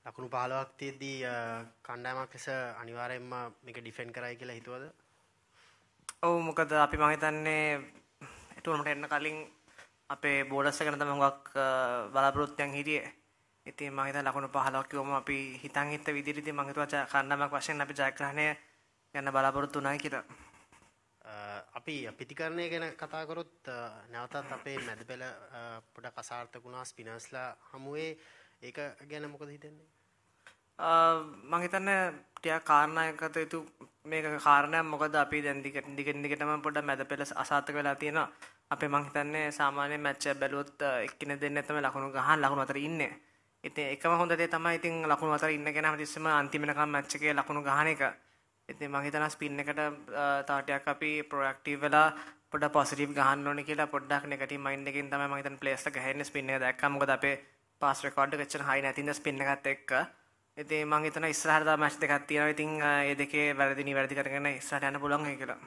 ලකුණු 15ක් තියෙද්දී කණ්ඩායමක් ලෙස අනිවාර්යයෙන්ම මේක ඩිෆෙන්ඩ් කරයි කියලා හිතුවද? ඔව් මොකද අපි මම හිතන්නේ ටූර්නමන්ට් එන්න කලින් අපේ බෝලර්ස් ගැන තමයි හුඟක් බලාපොරොත්තුෙන් හිටියේ. ඉතින් මම හිතන්නේ ලකුණු 15ක් කිව්වම අපි හිතන් හිට විදිහට ඉතින් මම හිතුවා කණ්ඩායමක් වශයෙන් අපි ජයග්‍රහණය ගන්න බලාපොරොත්තු වුණායි කියලා. අපි පිටිකරණය ගැන කතා කරොත් නැවතත් අපේ මැද පෙළ පොඩක් අසාර්ථක වුණා ස්පිනර්ස්ලා හමුවේ. ඒක ගැන මොකද හිතන්නේ? මම හිතන්නේ ටිකක් කාරණායකට යුතු මේක කාරණයක්. මොකද අපි දැන් දිගටම පොඩ්ඩක් මැද පෙළ අසාර්ථක වෙලා තියෙනවා. අපේ මම හිතන්නේ සාමාන්‍ය මැච් එක බැලුවොත් එක්කිනෙ දෙන්නේ තමයි ලකුණු ගහන ලකුණු අතර ඉන්නේ. ඉතින් එකම හොඳ දේ තමයි ඉතින් ලකුණු අතර ඉන්න කෙනා හැමතිස්සෙම අන්තිම වෙනකම් මැච් එකේ ලකුණු ගහන එක. ඉතින් මම හිතනවා ස්පින් එකට තව ටිකක් අපි ප්‍රොඇක්ටිව් වෙලා පොඩ්ඩක් පොසිටිව් ගහන්න ඕනේ කියලා. පොඩ්ඩක් නෙගටිව් මයින්ඩ් එකකින් තමයි මම හිතන්නේ ප්ලේස්ලා ගහන්නේ ස්පින් එක දැක්කම. මොකද අපේ පාස් රෙකෝඩ් එක එච්චර හයි නැතිඳ ස්පින් එකත් එක්ක. ඉතින් මම හිතනවා ඉස්සරහට තව මැච් දෙකක් තියෙනවා. ඉතින් මේ දෙකේ වැරදි නිවැරදි කරගෙන ඉස්සරහට යන්න පුළුවන් වෙයි කියලා.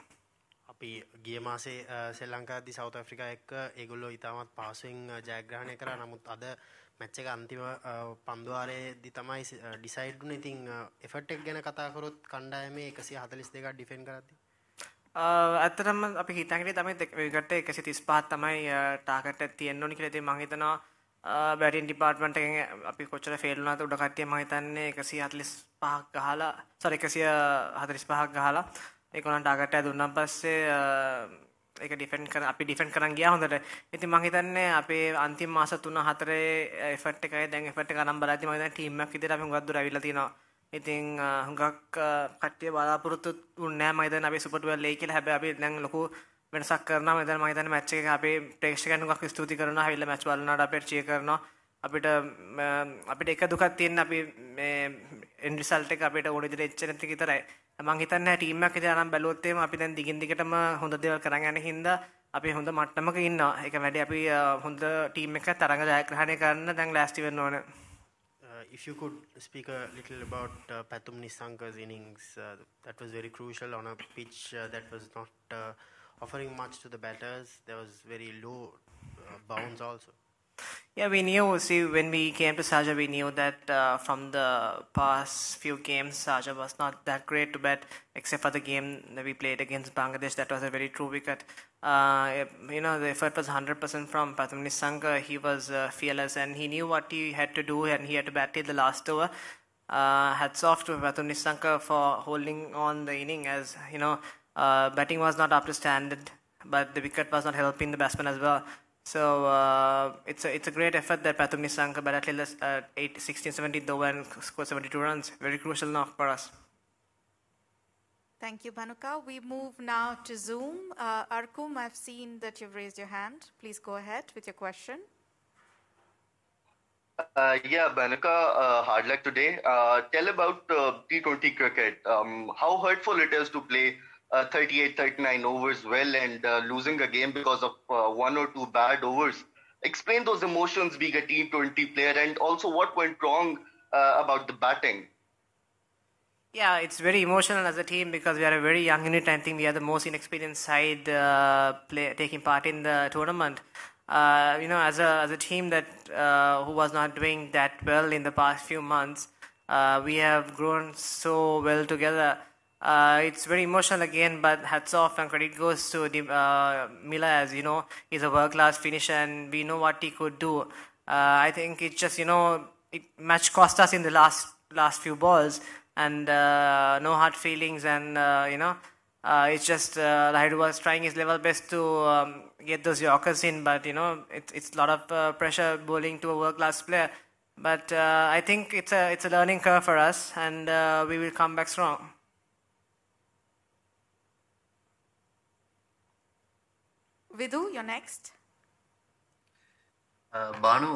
අපි ගිය මාසේ ශ්‍රී ලංකාවේදී සවුත් ආෆ්‍රිකා එක්ක ඒගොල්ලෝ ඉතාමත් පහසුවෙන් ජයග්‍රහණය කරා. නමුත් අද මැච් එක අන්තිම පන්දුවාරයේදී තමයි ඩිසයිඩ් වුනේ. ඉතින් එෆර්ට් එක ගැන කතා කරොත් කණ්ඩායමේ 142ක් ඩිෆෙන්ඩ් කරද්දී ඇත්තටම අපි හිතන් හිටියේ තමයි විකට් 135ක් තමයි ටාගට් එක තියෙන්න ඕනි කියලා. ඉතින් මම හිතනවා බැටින් ඩිපාර්ට්මන්ට් එකෙන් අපි කොච්චර ෆේල් වුණාද උඩ කට්ටිය මම හිතන්නේ 145ක් ගහලා 145ක් ගහලා ඒකෝන ටාගට් එක දුන්නාන් පස්සේ ඒක අපි ඩිෆෙන්ඩ් කරන් ගියා හොඳට. ඉතින් මම හිතන්නේ අපේ අන්තිම මාස 3-4 එෆර්ට් එකයි දැන් එෆර්ට් එක අරන් බලද්දි මම හිතන්නේ ටීම් එකක් විදිහට අපි හුඟක් දුර ඇවිල්ලා තියෙනවා. ඉතින් හුඟක් කට්ටිය බලාපොරොත්තු වුණේ නැහැ මම හිතන්නේ අපි සුපර් 12 ලේ කියලා. හැබැයි අපි දැන් ලොකු වෙනසක් කරනවා. මම හිතන්නේ මැච් එක අපේ ප්‍රේක්ෂකයන් හුඟක් ස්තුති කරනවා. හැවිල්ලා මැච් බලනවාට අපිට චීර් කරනවා. අපිට එක දුකක් තියෙන අපි මේ එන්ඩ් රිසල්ට් එක අපිට ඕන විදිහට එච්චර නැති විතරයි. මම හිතන්නේ ටීම් එකක් විදිහට අරන් බැලුවොත් එහෙම අපි දැන් දිගින් දිගටම හොඳ දේවල් කරන් යන හින්දා අපි හොඳ මට්ටමක ඉන්නවා. ඒක වැඩි අපි හොඳ ටීම් එකක් තරඟ ජයග්‍රහණය කරන්න දැන් ලෑස්ති වෙන්න ඕනේ. If you could speak a little about Pathum Nissanka's innings, that was very crucial on a pitch that was not offering much to the batters. There was very low bounce also. Yeah, we knew. See, when we came to Sharjah, we knew that from the past few games, Sharjah was not that great to bat, except for the game that we played against Bangladesh. That was a very true wicket. The effort was 100% from Pathum Nissanka. He was fearless, and he knew what he had to do, and he had to bat till the last over. Hats off to Pathum Nissanka for holding on the inning, as batting was not up to standard, but the wicket was not helping the batsman as well. So it's a great effort that Pathum Nissanka batted till 16-17th over and scored 72 runs. Very crucial knock for us. Thank you, Bhanuka. We move now to Zoom. Arkum, I've seen that you've raised your hand. Please go ahead with your question. Bhanuka, hard luck today. Tell about T20 cricket. How hurtful it is to play 38, 39 overs well and losing a game because of one or two bad overs. Explain those emotions being a T20 player and also what went wrong about the batting. Yeah, it's very emotional as a team because we are a very young unit. I think we are the most inexperienced side taking part in the tournament. As a team that who was not doing that well in the past few months, we have grown so well together. It's very emotional again, but hats off and credit goes to Mila, as you know, he's a world-class finisher and we know what he could do. I think it's just, match cost us in the last few balls and no hard feelings and, it's just Lahiri was trying his level best to get those Yorkers in, but, it's a lot of pressure bowling to a world-class player. But I think it's a learning curve for us and we will come back strong. Vidhu, you're next. බානු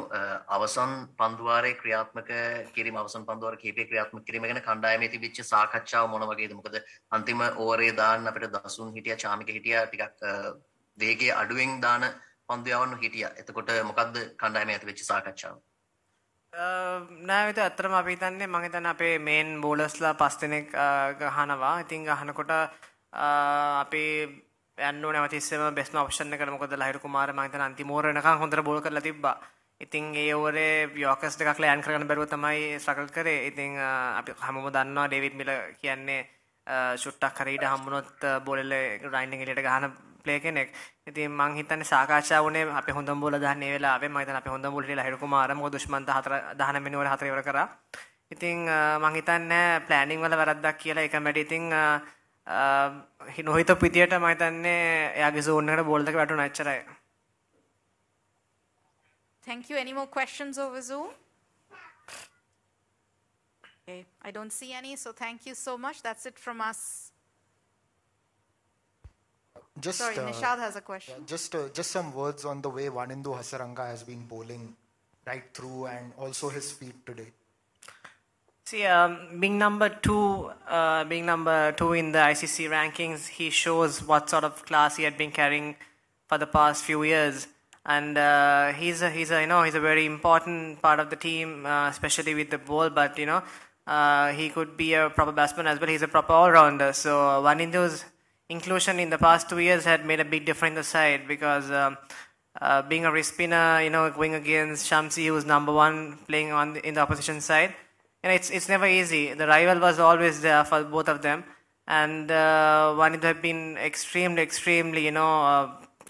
අවසන් පන්දුවාරේ ක්‍රියාත්මක කිරීම අවසන් පන්දුවාර කීපේ ක්‍රියාත්මක කිරීම ගැන කණ්ඩායමේ තිබිච්ච සාකච්ඡාව මොන වගේද? මොකද අන්තිම ඕවරේ දාන්න අපිට දසුන් හිටියා, චාමික හිටියා, ටිකක් වේගයේ අඩුවෙන් දාන පන්දු යවන්න හිටියා. එතකොට මොකද්ද කණ්ඩායමේ ඇති වෙච්ච සාකච්ඡාව? නෑ විතර අත්‍තරම අපි හිතන්නේ මම හිතන්නේ අපේ මේන් බෝලර්ස්ලා 5 දෙනෙක් ගහනවා. ඉතින් ගහනකොට අපේ යන්න ඕනේ අවතිස්සෙම බෙස්ට් ඔප්ෂන් එකට. මොකද ලහිරු කුමාර මම හිතන අන්තිම ඕවර වෙනකන් හොඳට බෝල් කරලා තිබ්බා. ඉතින් ඒ ඕවරේ යෝකර්ස් දෙකක් ලෑන්ඩ් කරගන්න බැරුව තමයි ස්ට්‍රගල් කරේ. ඉතින් අපි හැමෝම දන්නවා ඩේවිඩ් මිලර් කියන්නේ ෂුට්ටක් හරි ඉඩ හම්බුනොත් බෝලෙල ග්‍රයින්ඩ් එකෙන් එළියට ගහන ප්ලේ කෙනෙක්. ඉතින් මං හිතන්නේ සාකච්ඡා වුණේ අපේ හොඳම බෝලර් දාන්න ඒ වෙලාවේ. මම හිතන්නේ අපේ හොඳම බෝලර් ඉලා හිරු කුමාර මොකද දුෂ්මන්ත 19 වෙනි ඕවර 4 ඉවර කරා. ඉතින් මං හිතන්නේ ප්ලෑනින් වල වැරද්දක් කියලා ඒක මැඩි. ඉතින් නොහිතපු විදියට මම හිතන්නේ එයාගේ zone එකට බෝල් දෙක වැටුණා එච්චරයි. Thank you. Any more questions over Zoom? Okay, I don't see any, so thank you so much. That's it from us. Sorry, Nishad has a question. Just some words on the way Wanindu Hasaranga has been bowling right through and also his feet today. See, being number two in the ICC rankings, he shows what sort of class he had been carrying for the past few years. And he's a very important part of the team, especially with the ball. But he could be a proper batsman as well. He's a proper all-rounder. So Wanindu's inclusion in the past 2 years had made a big difference in the side because being a wrist spinner, going against Shamsi, who's number one, playing in the opposition side, it's never easy. The rival was always there for both of them, and Wanindu had been extremely,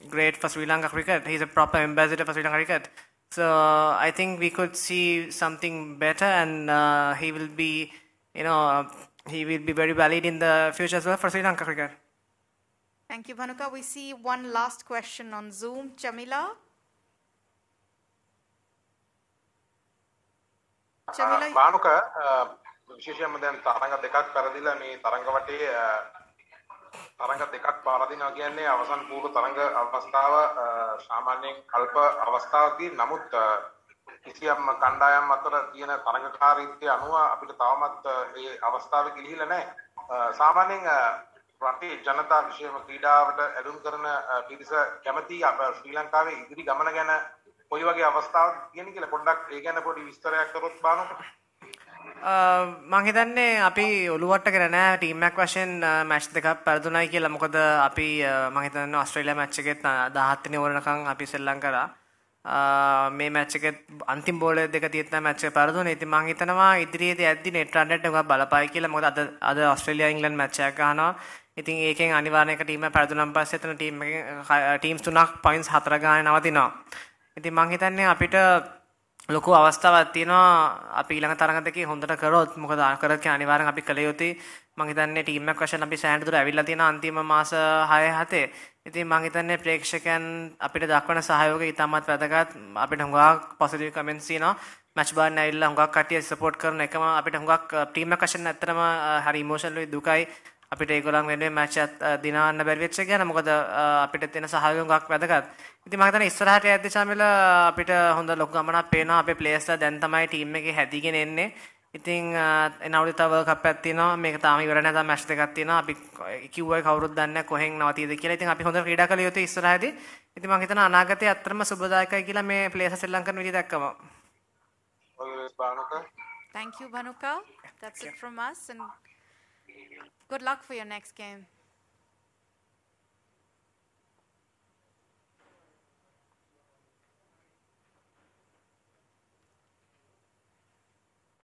great for Sri Lanka cricket. He's a proper ambassador for Sri Lanka cricket. So I think we could see something better, and he will be very valid in the future as well for Sri Lanka cricket. Thank you, Bhanuka. We see one last question on Zoom. Chamila? Bhanuka, විශේෂයෙන්ම දැන් තරඟ දෙකක් පෙරදිලා මේ තරඟ වටේ තරඟ දෙකක් පාරදිනවා කියන්නේ අවසන් පූර්ව තරඟ අවස්ථාව සාමාන්‍යයෙන් කල්ප අවස්ථාවකදී නමුත් කිසියම් කණ්ඩායම් අතර තියෙන තරඟකාරීත්වය අනුව අපිට තවමත් මේ අවස්ථාවේ ගිලිහිලා නැහැ. සාමාන්‍යයෙන් රටේ ජනතා විශේෂම ක්‍රීඩාවට ඇලුම් කරන පිරිස කැමති අප ශ්‍රී ලංකාවේ ඉදිරි ගමන ගැන කොයි වගේ අවස්ථාවක් තියෙන කියලා පොඩ්ඩක් ඒ ගැන පොඩි විස්තරයක් කරොත් බලන්න. මං හිතන්නේ අපි ඔලුවට කරන නෑ ටීම් එකක් වශයෙන් මැච් දෙකක් පෙරදුනායි කියලා. මොකද අපි මං හිතන්නේ ඕස්ට්‍රේලියා මැච් එකෙත් 17 වෙනි ඕවරනකම් අපි සෙල්ලම් කරා. මේ මැච් එකෙත් අන්තිම බෝල දෙක තියෙත් තමයි මැච් එක පෙරදුනේ. ඉතින් මං හිතනවා ඉදිරියේදී ඇද්දි net run rate එක බලපායි කියලා. මොකද අද ඕස්ට්‍රේලියා ඉංග්ලන්ඩ් මැච් එකක් ගහනවා. ඉතින් ඒකෙන් අනිවාර්යයෙන් එක ටීම් එක පෙරදුනන් පස්සේ එතන ටීම් එකෙන් ටීම්ස් තුනක් පොයින්ට්ස් 4 ගානේ නවතිනවා. ඉතින් මං හිතන්නේ අපිට ලොකු අවස්ථාවක් තියෙනවා අපි ඊළඟ තරඟ දෙකේ හොඳට කරොත්. මොකද කරත් කියන අනිවාර්යෙන් අපි කළ යුතුයි. මං හිතන්නේ ටීම් එකක් වශයෙන් අපි සෑහෙන දුර ඇවිල්ලා තියෙන අන්තිම මාස 6-7. ඉතින් මං හිතන්නේ ප්‍රේක්ෂකයන් අපිට දක්වන සහයෝගය ඉතාමත් වැදගත්. අපිට හුඟක් පොසිටිව් කමෙන්ට්ස් තියෙනවා. මැච් බාන්න ඇවිල්ලා හුඟක් කට්ටිය සපෝට් කරන එකම අපිට හුඟක් ටීම් එකක් වශයෙන් ඇත්තටම හරි ඉමෝෂනලි දුකයි. අපිට ඒගොල්ලන් වෙනුවෙන් මැච් එක දිනවන්න බැරි වෙච්ච එක ගැන. මොකද අපිට තියෙන සහයෝගය හුඟක් වැදගත්. ඉතින් මම හිතන්නේ ඉස්සරහට යද්දි චාමිල අපිට හොඳ ලොකු ගමනක් පේනවා. අපේ ප්ලේයර්ස්ලා දැන් තමයි ටීම් එකේ හැදීගෙන එන්නේ. ඉතින් එනවලු තව වර්ල්ඩ් කප් එකක් තියෙනවා. මේක තාම ඉවර නැහැ. තාම මැච් දෙකක් තියෙනවා. අපි කිව්වයි කවුරුත් දන්නේ නැහැ කොහෙන් නවතියද කියලා. ඉතින් අපි හොඳ ක්‍රීඩා කළ යුතුයි ඉස්සරහදී. ඉතින් මම හිතනවා අනාගතයේ අත්‍තරම සුබදායකයි කියලා මේ ප්ලේයර්ස් ශ්‍රී ලංකන් විදිය දැක්කම. Thank you, Bhanuka. That's it from us, and good luck for your next game.